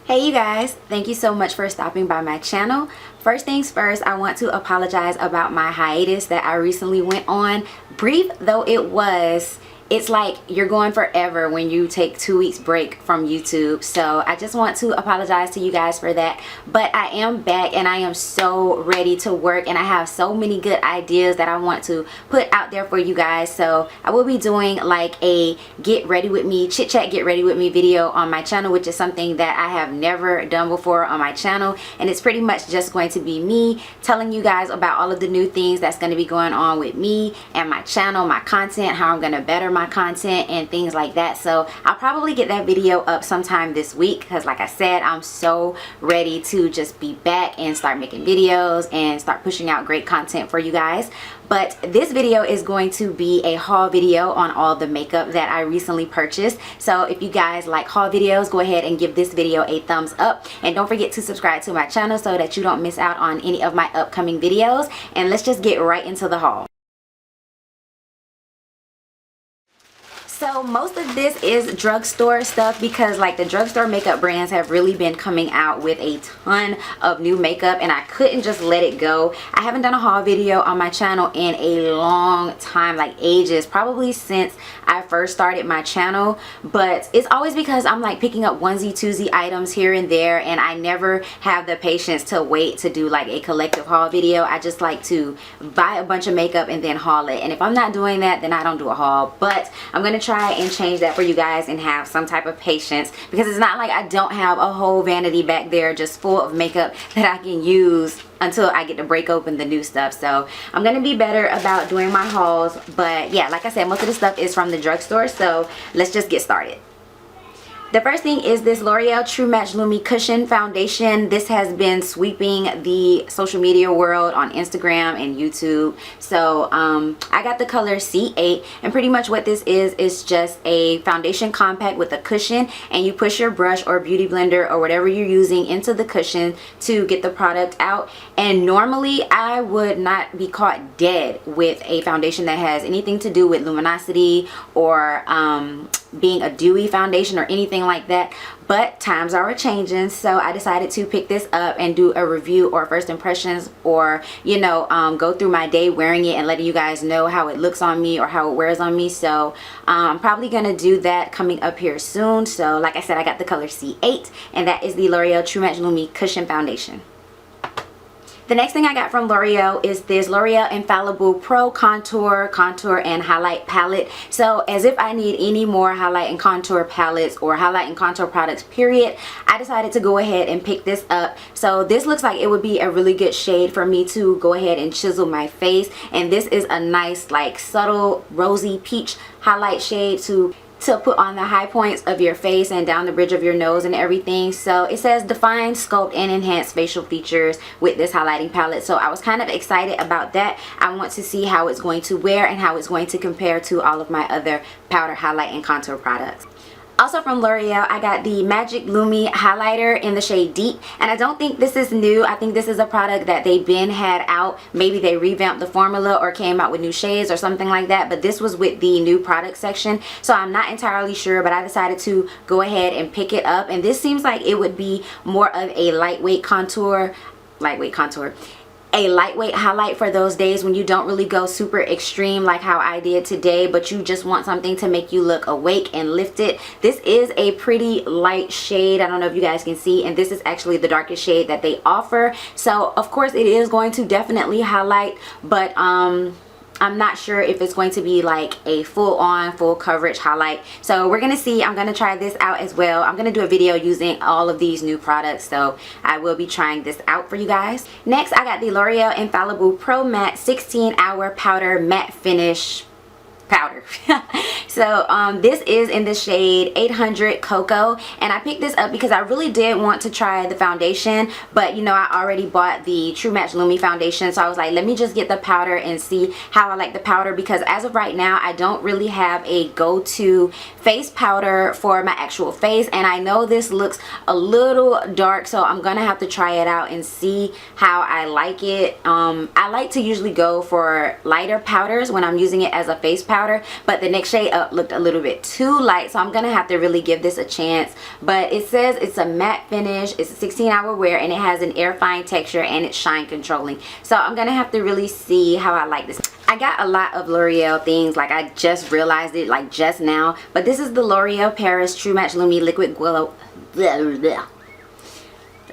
Hey you guys, thank you so much for stopping by my channel. First things first, I want to apologize about my hiatus that I recently went on. Brief though it was, it's like you're going forever when you take 2 weeks break from YouTube. So I just want to apologize to you guys for that. But I am back and I am so ready to work, and I have so many good ideas that I want to put out there for you guys. So I will be doing like a get ready with me, chit chat get ready with me video on my channel, which is something that I have never done before on my channel. And it's pretty much just going to be me telling you guys about all of the new things that's going to be going on with me and my channel, my content, how I'm going to better my content and things like that. So I'll probably get that video up sometime this week because like I said, I'm so ready to just be back and start making videos and start pushing out great content for you guys. But this video is going to be a haul video on all the makeup that I recently purchased. So if you guys like haul videos, go ahead and give this video a thumbs up, and don't forget to subscribe to my channel so that you don't miss out on any of my upcoming videos. And let's just get right into the haul. So most of this is drugstore stuff because like the drugstore makeup brands have really been coming out with a ton of new makeup, and I couldn't just let it go. I haven't done a haul video on my channel in a long time, like ages, probably since I first started my channel. But it's always because I'm like picking up onesie twosie items here and there, and I never have the patience to wait to do like a collective haul video. I just like to buy a bunch of makeup and then haul it, and if I'm not doing that, then I don't do a haul. But I'm gonna try and change that for you guys and have some type of patience, because it's not like I don't have a whole vanity back there just full of makeup that I can use until I get to break open the new stuff. So I'm gonna be better about doing my hauls. But yeah, like I said, most of the stuff is from the drugstore, so let's just get started. The first thing is this Loreal True Match Lumi Cushion Foundation. This has been sweeping the social media world on Instagram and YouTube. So I got the color C8, and pretty much what this is just a foundation compact with a cushion, and you push your brush or beauty blender or whatever you're using into the cushion to get the product out. And normally I would not be caught dead with a foundation that has anything to do with luminosity or being a dewy foundation or anything like that, but times are changing, so I decided to pick this up and do a review or first impressions, or you know, go through my day wearing it and letting you guys know how it looks on me or how it wears on me. So I'm probably gonna do that coming up here soon. So like I said, I got the color C8, and that is the L'Oreal True Match Lumi Cushion Foundation. The next thing I got from L'Oreal is this L'Oreal Infallible Pro Contour and Highlight Palette. So as if I need any more highlight and contour palettes or highlight and contour products period, I decided to go ahead and pick this up. So this looks like it would be a really good shade for me to go ahead and chisel my face. And this is a nice like subtle rosy peach highlight shade to put on the high points of your face and down the bridge of your nose and everything. So it says define, sculpt, and enhance facial features with this highlighting palette. So I was kind of excited about that. I want to see how it's going to wear and how it's going to compare to all of my other powder highlight and contour products. Also from L'Oreal, I got the Magic Lumi highlighter in the shade Deep, and I don't think this is new. I think this is a product that they've been had out. Maybe they revamped the formula or came out with new shades or something like that, but this was with the new product section, so I'm not entirely sure, but I decided to go ahead and pick it up. And this seems like it would be more of a lightweight highlight for those days when you don't really go super extreme like how I did today, but you just want something to make you look awake and lifted. This is a pretty light shade. I don't know if you guys can see, and this is actually the darkest shade that they offer. So of course it is going to definitely highlight, but I'm not sure if it's going to be like a full coverage highlight. So we're gonna see. I'm gonna try this out as well. I'm gonna do a video using all of these new products, so I will be trying this out for you guys. Next, I got the L'Oreal Infallible Pro Matte 16-Hour Powder Matte Finish powder. So this is in the shade 800 Cocoa, and I picked this up because I really did want to try the foundation, but you know, I already bought the True Match Lumi foundation, so I was like, let me just get the powder and see how I like the powder, because as of right now I don't really have a go-to face powder for my actual face, and I know this looks a little dark, so I'm gonna have to try it out and see how I like it. I like to usually go for lighter powders when I'm using it as a face powder, powder, but the next shade up looked a little bit too light, so I'm gonna have to really give this a chance. But it says it's a matte finish, it's a 16-hour wear, and it has an air fine texture, and it's shine controlling. So I'm gonna have to really see how I like this. I got a lot of L'Oreal things, like I just realized it like just now, but this is the L'Oreal Paris True Match Lumi Liquid Glow.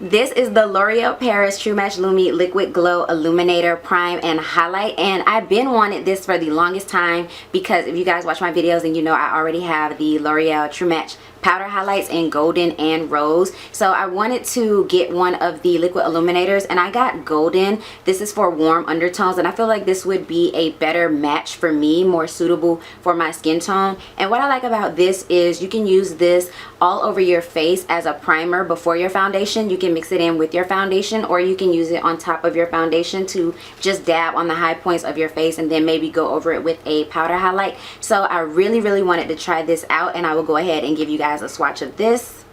This is the L'Oreal Paris True Match Lumi Liquid Glow Illuminator Prime and Highlight, and I've been wanting this for the longest time because if you guys watch my videos, then you know I already have the L'Oreal True Match powder highlights in golden and rose. So I wanted to get one of the liquid illuminators, and I got golden. This is for warm undertones, and I feel like this would be a better match for me, more suitable for my skin tone. And what I like about this is you can use this all over your face as a primer before your foundation. You can mix it in with your foundation, or you can use it on top of your foundation to just dab on the high points of your face and then maybe go over it with a powder highlight. So I really wanted to try this out, and I will go ahead and give you guys a swatch of this.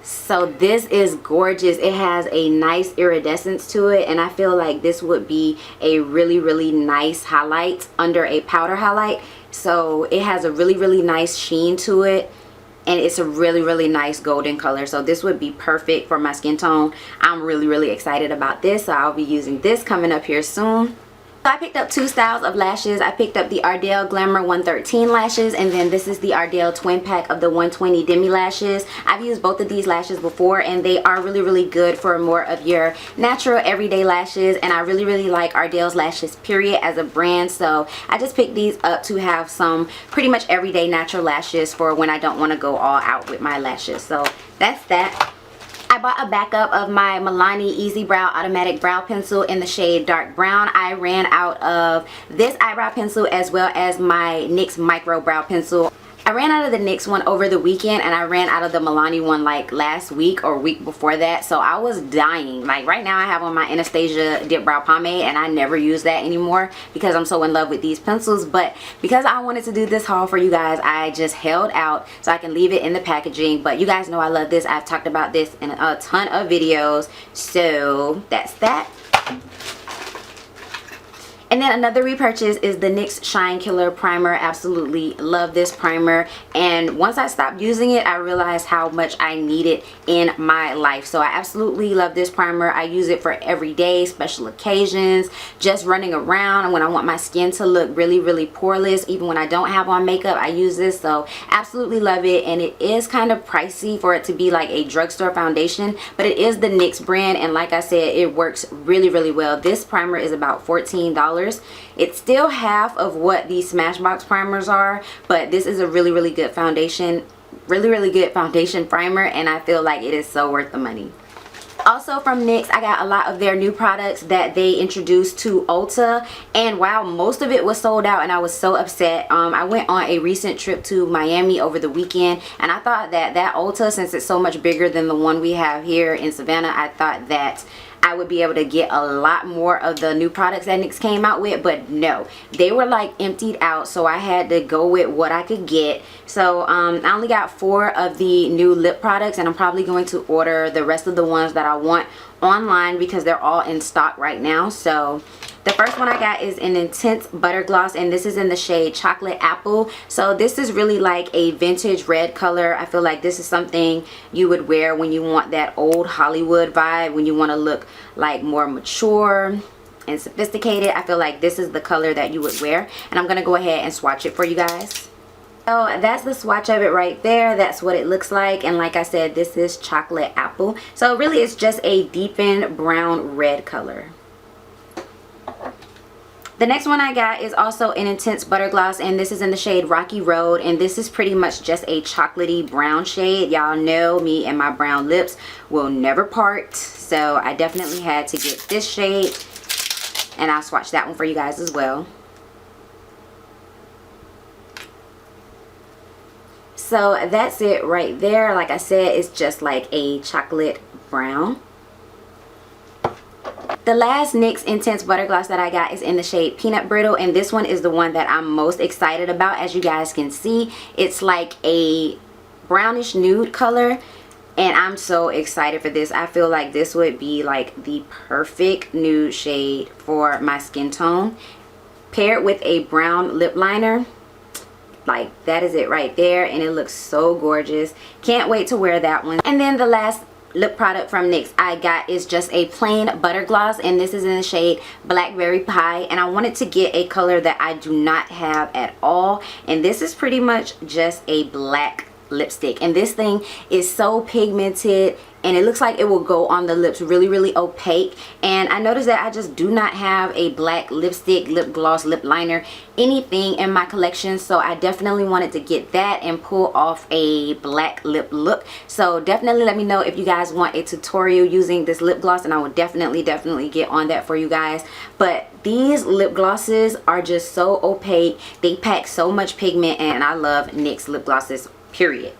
So this is gorgeous. It has a nice iridescence to it, and I feel like this would be a really nice highlight under a powder highlight. So it has a really nice sheen to it, and it's a really nice golden color. So this would be perfect for my skin tone. I'm really excited about this, so I'll be using this coming up here soon. So I picked up two styles of lashes. I picked up the Ardell Glamour 113 lashes, and then this is the Ardell twin pack of the 120 Demi lashes. I've used both of these lashes before, and they are really good for more of your natural everyday lashes, and I really like Ardell's lashes period as a brand. So I just picked these up to have some pretty much everyday natural lashes for when I don't want to go all out with my lashes. So that's that. I bought a backup of my Milani Easy Brow Automatic Brow Pencil in the shade Dark Brown. I ran out of this eyebrow pencil as well as my NYX Micro Brow Pencil. I ran out of the NYX one over the weekend, and I ran out of the Milani one like last week or week before that. So I was dying. Like right now I have on my Anastasia Dip Brow Pomade, and I never use that anymore because I'm so in love with these pencils. But because I wanted to do this haul for you guys, I just held out so I can leave it in the packaging. But you guys know I love this. I've talked about this in a ton of videos. So that's that. And then another repurchase is the NYX Shine Killer primer. Absolutely love this primer, and once I stopped using it, I realized how much I need it in my life. So I absolutely love this primer. I use it for everyday, special occasions, just running around, and when I want my skin to look really poreless, even when I don't have on makeup, I use this. So absolutely love it, and it is kind of pricey for it to be like a drugstore foundation, but it is the NYX brand, and like I said, it works really well. This primer is about $14. It's still half of what the Smashbox primers are, but this is a really good foundation, really good foundation primer, and I feel like it is so worth the money. Also from NYX, I got a lot of their new products that they introduced to Ulta, and wow, most of it was sold out, and I was so upset. I went on a recent trip to Miami over the weekend, and I thought that Ulta, since it's so much bigger than the one we have here in Savannah, I thought that I would be able to get a lot more of the new products that NYX came out with, but no, they were like emptied out, so I had to go with what I could get. So I only got 4 of the new lip products, and I'm probably going to order the rest of the ones that I want online because they're all in stock right now. So the first one I got is an Intense Butter Gloss, and this is in the shade Chocolate Apple. So this is really like a vintage red color. I feel like this is something you would wear when you want that old Hollywood vibe, when you want to look like more mature and sophisticated. I feel like this is the color that you would wear, and I'm going to go ahead and swatch it for you guys. So that's the swatch of it right there. That's what it looks like, and like I said, this is Chocolate Apple. So really it's just a deepened brown red color. The next one I got is also an Intense Butter Gloss, and this is in the shade Rocky Road, and this is pretty much just a chocolatey brown shade. Y'all know me and my brown lips will never part, so I definitely had to get this shade, and I'll swatch that one for you guys as well. So that's it right there. Like I said, it's just like a chocolate brown. The last NYX Intense Butter Gloss that I got is in the shade Peanut Brittle, and this one is the one that I'm most excited about. As you guys can see, it's like a brownish nude color, and I'm so excited for this. I feel like this would be like the perfect nude shade for my skin tone, paired with a brown lip liner. Like, that is it right there, and it looks so gorgeous. Can't wait to wear that one. And then the last lip product from NYX I got is just a plain butter gloss, and this is in the shade Blackberry Pie, and I wanted to get a color that I do not have at all, and this is pretty much just a black lipstick, and this thing is so pigmented, and it looks like it will go on the lips really opaque. And I noticed that I just do not have a black lipstick, lip gloss, lip liner, anything in my collection, so I definitely wanted to get that and pull off a black lip look. So definitely let me know if you guys want a tutorial using this lip gloss, and I will definitely get on that for you guys. But these lip glosses are just so opaque, they pack so much pigment, and I love NYX lip glosses, period.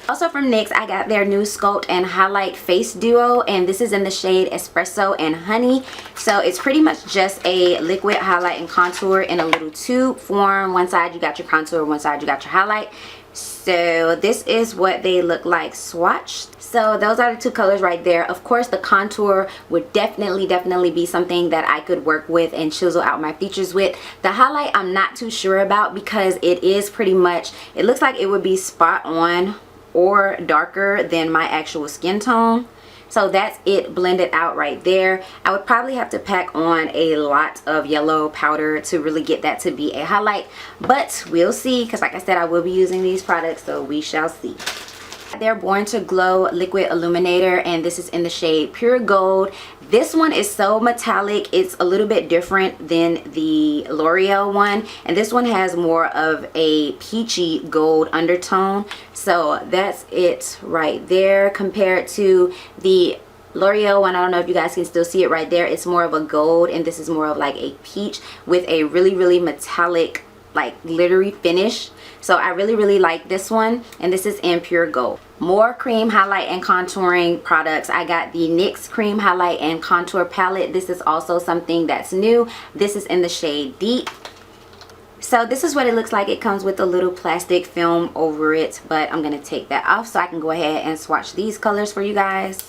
Also from NYX, I got their new Sculpt and Highlight Face Duo, and this is in the shade Espresso and Honey. So it's pretty much just a liquid highlight and contour in a little tube form. One side you got your contour, one side you got your highlight. So this is what they look like swatched. So those are the two colors right there. Of course, the contour would definitely be something that I could work with and chisel out my features with. The highlight I'm not too sure about, because it is pretty much, it looks like it would be spot on or darker than my actual skin tone. So that's it blended out right there. I would probably have to pack on a lot of yellow powder to really get that to be a highlight, but we'll see, because like I said, I will be using these products, so we shall see. They're Born to Glow Liquid Illuminator, and this is in the shade Pure Gold. This one is so metallic, it's a little bit different than the L'Oreal one, and this one has more of a peachy gold undertone. So that's it right there compared to the L'Oreal one. I don't know if you guys can still see it right there. It's more of a gold, and this is more of like a peach with a really metallic, like glittery finish. So I really like this one, and this is in Pure Gold. More cream highlight and contouring products. I got the NYX cream highlight and contour palette. This is also something that's new. This is in the shade Deep. So this is what it looks like. It comes with a little plastic film over it, but I'm gonna take that off so I can go ahead and swatch these colors for you guys.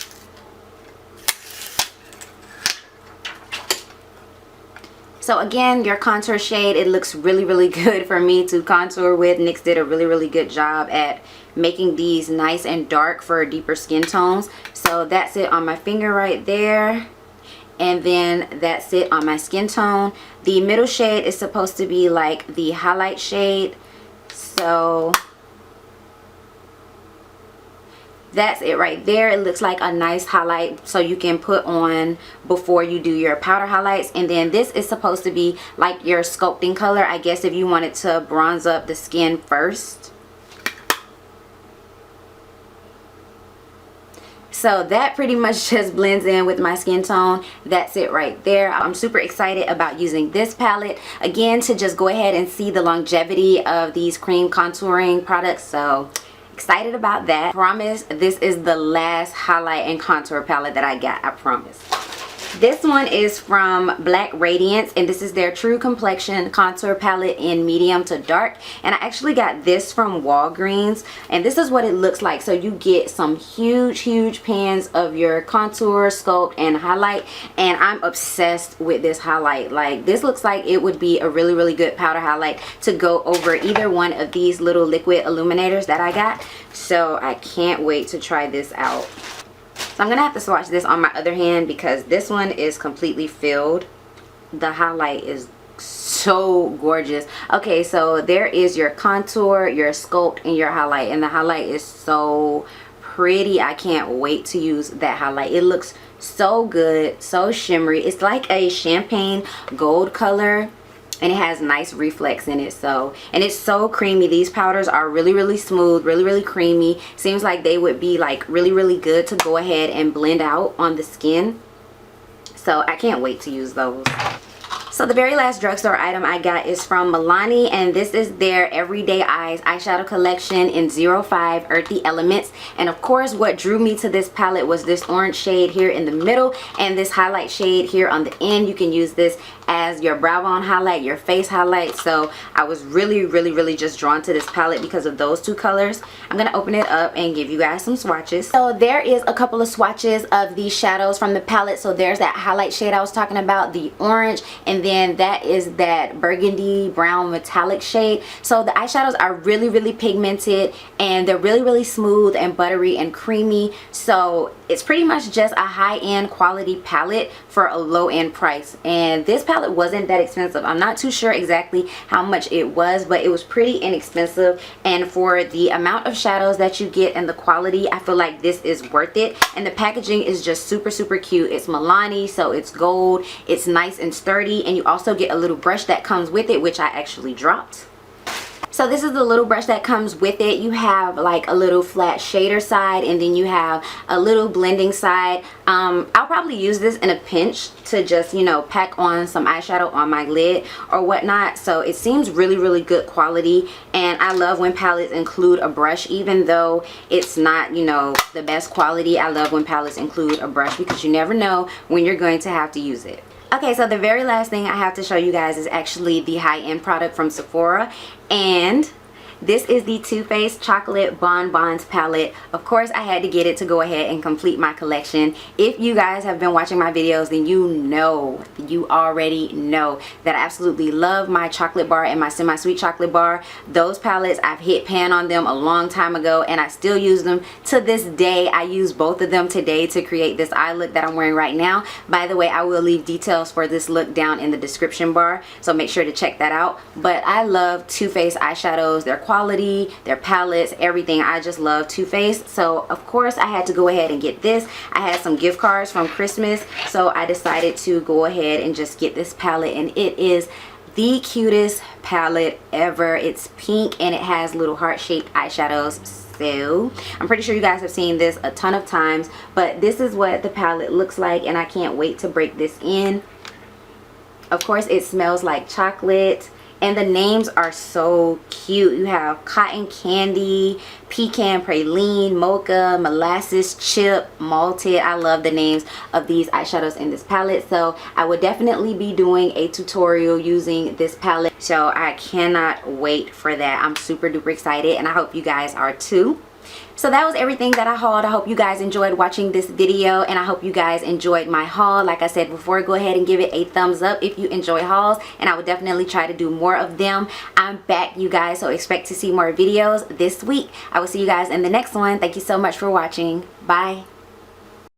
So again, your contour shade, it looks really good for me to contour with. NYX did a really good job at making these nice and dark for deeper skin tones. So that's it on my finger right there, and then that's it on my skin tone. The middle shade is supposed to be like the highlight shade, so that's it right there. It looks like a nice highlight, so you can put on before you do your powder highlights. And then this is supposed to be like your sculpting color, I guess, if you wanted to bronze up the skin first. So that pretty much just blends in with my skin tone. That's it right there. I'm super excited about using this palette again to just go ahead and see the longevity of these cream contouring products. So excited about that. I promise this is the last highlight and contour palette that I got, I promise. This one is from Black Radiance, and this is their True Complexion Contour Palette in medium to dark. And I actually got this from Walgreens, and this is what it looks like. So you get some huge pans of your contour, sculpt, and highlight, and I'm obsessed with this highlight. Like, this looks like it would be a really good powder highlight to go over either one of these little liquid illuminators that I got. So I can't wait to try this out. So I'm gonna have to swatch this on my other hand because this one is completely filled. The highlight is so gorgeous. Okay, so there is your contour, your sculpt, and your highlight, and the highlight is so pretty. I can't wait to use that highlight. It looks so good, so shimmery. It's like a champagne gold color, and it has nice reflex in it. So, and it's so creamy. These powders are really smooth, really creamy. Seems like they would be like really good to go ahead and blend out on the skin. So I can't wait to use those. So the very last drugstore item I got is from Milani, and this is their Everyday Eyes eyeshadow collection in 05 Earthy Elements. And of course, what drew me to this palette was this orange shade here in the middle and this highlight shade here on the end. You can use this as your brow bone highlight, your face highlight. So I was really just drawn to this palette because of those two colors. I'm gonna open it up and give you guys some swatches. So there is a couple of swatches of these shadows from the palette. So there's that highlight shade I was talking about, the orange, and then that is that burgundy brown metallic shade. So the eyeshadows are really pigmented, and they're really smooth and buttery and creamy. So it's pretty much just a high-end quality palette for a low-end price. And this palette wasn't that expensive. I'm not too sure exactly how much it was, but it was pretty inexpensive. And for the amount of shadows that you get and the quality, I feel like this is worth it. And the packaging is just super cute. It's Milani, so it's gold. It's nice and sturdy, and you also get a little brush that comes with it, which I actually dropped. So this is the little brush that comes with it. You have like a little flat shader side, and then you have a little blending side. I'll probably use this in a pinch to just, you know, pack on some eyeshadow on my lid or whatnot. So it seems really good quality, and I love when palettes include a brush. Even though it's not, you know, the best quality, I love when palettes include a brush because you never know when you're going to have to use it. Okay, so the very last thing I have to show you guys is actually the high-end product from Sephora, and this is the Too Faced Chocolate Bonbons palette. Of course, I had to get it to go ahead and complete my collection. If you guys have been watching my videos, then you already know that I absolutely love my chocolate bar and my semi-sweet chocolate bar. Those palettes, I've hit pan on them a long time ago, and I still use them to this day. I use both of them today to create this eye look that I'm wearing right now. By the way, I will leave details for this look down in the description bar, so make sure to check that out. But I love Too Faced eyeshadows. They're quality, their palettes, everything. I just love Too Faced. So of course I had to go ahead and get this. I had some gift cards from Christmas, so I decided to go ahead and just get this palette, and it is the cutest palette ever. It's pink and it has little heart-shaped eyeshadows. So I'm pretty sure you guys have seen this a ton of times, but this is what the palette looks like, and I can't wait to break this in. Of course, it smells like chocolate. And the names are so cute. You have cotton candy, pecan praline, mocha, molasses chip, malted. I love the names of these eyeshadows in this palette. So I would definitely be doing a tutorial using this palette. So I cannot wait for that. I'm super duper excited, and I hope you guys are too. So that was everything that I hauled. I hope you guys enjoyed watching this video, and I hope you guys enjoyed my haul. Like I said before, go ahead and give it a thumbs up if you enjoy hauls, and I would definitely try to do more of them. I'm back, you guys, so expect to see more videos this week. I will see you guys in the next one. Thank you so much for watching. Bye.